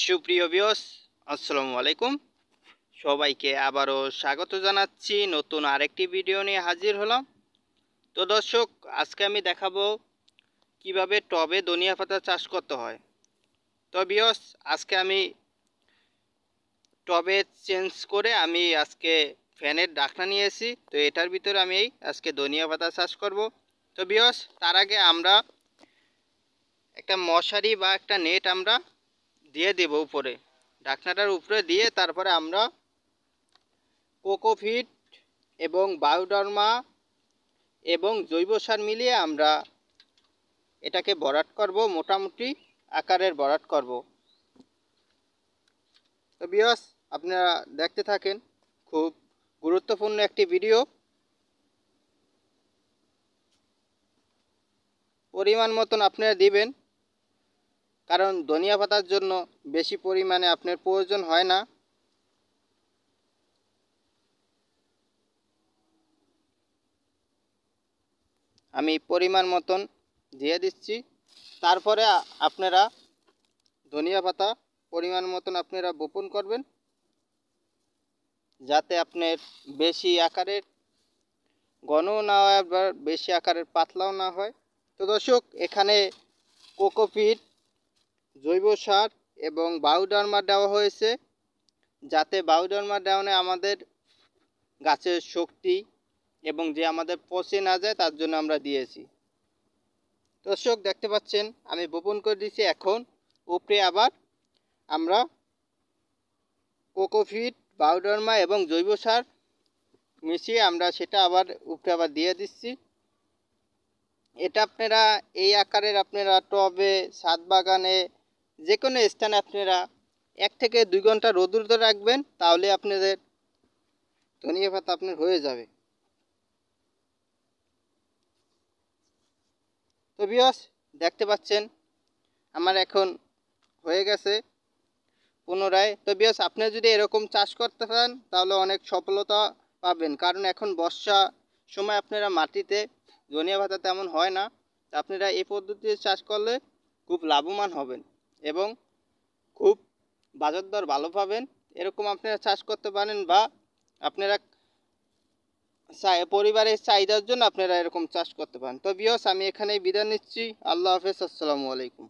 সুপ্রিয় ভিউয়ার্স, আসসালামু আলাইকুম। সবাইকে আবারও স্বাগত জানাচ্ছি। নতুন আরেকটি ভিডিও নিয়ে হাজির হলাম। তো দর্শক, আজকে আমি দেখাবো কিভাবে টবে ধনিয়া পাতা চাষ করতে হয়। তো ভিউয়ার্স, আজকে আমি টবে চেঞ্জ করে আমি আজকে ফ্যানের ঢাকনা নিয়েছি। তো এটার ভিতরে আমি আজকে ধনিয়া পাতা চাষ করব। তো ভিউয়ার্স, তার আগে আমরা একটা মশারি বা একটা নেট আমরা দিয়ে দেব উপরে, ঢাকনাটার উপরে দিয়ে তারপরে আমরা কোকোপিট এবং বায়োডার্মা এবং জৈব সার মিলিয়ে আমরা এটাকে ভরাট করব, মোটামুটি আকারের ভরাট করব। তো ভিউয়ার্স, আপনারা দেখতে থাকেন, খুব গুরুত্বপূর্ণ একটি ভিডিও। পরিমাণ মতন আপনারা দিবেন, কারণ ধনিয়া পাতার জন্য বেশি পরিমাণে আপনার প্রয়োজন হয় না। আমি পরিমাণ মতন দিয়ে দিচ্ছি। তারপরে আপনারা ধনিয়া পাতা পরিমাণ মতন আপনারা বপন করবেন, যাতে আপনার বেশি আকারের ঘনও না হয়, আবার বেশি আকারের পাতলাও না হয়। তো দর্শক, এখানে কোকোপিট, জৈব সার এবং বায়োডার্মা দেওয়া হয়েছে, যাতে বায়োডার্মা দেওয়ানে আমাদের গাছের শক্তি এবং যে আমাদের পচে না যায় তার জন্য আমরা দিয়েছি। দর্শক দেখতে পাচ্ছেন আমি বপন করে দিয়েছি। এখন উপরে আবার আমরা কোকোপিট, বায়োডার্মা এবং জৈব সার মিশিয়ে আমরা সেটা আবার উপরে আবার দিয়ে দিচ্ছি। এটা আপনারা এই আকারের আপনারা টবে, ছাদ বাগানে, যে কোনো স্থানে আপনারা 1 থেকে 2 ঘন্টা রোদে রাখবেন, তাহলে আপনাদের ধনিয়া পাতা আপনার হয়ে যাবে। তো ভিউয়ার্স, দেখতে পাচ্ছেন আমার এখন হয়ে গেছে পুনরায়। তো ভিউয়ার্স, আপনি যদি এরকম চাষ করতে পারেন তাহলে অনেক সফলতা পাবেন, কারণ এখন বর্ষা সময় আপনারা মাটিতে ধনিয়া পাতা তেমন হয় না। আপনারা এই পদ্ধতিতে চাষ করলে খুব লাভবান হবেন এবং খুব বাজার দর ভালো পাবেন। এরকম আপনারা চাষ করতে পারেন, বা আপনারা পরিবারের চাহিদার জন্য আপনারা এরকম চাষ করতে পারেন। তো ভিউয়ার্স, আমি এখানেই বিদায় নিচ্ছি। আল্লাহ হাফেজ, আসসালামু আলাইকুম।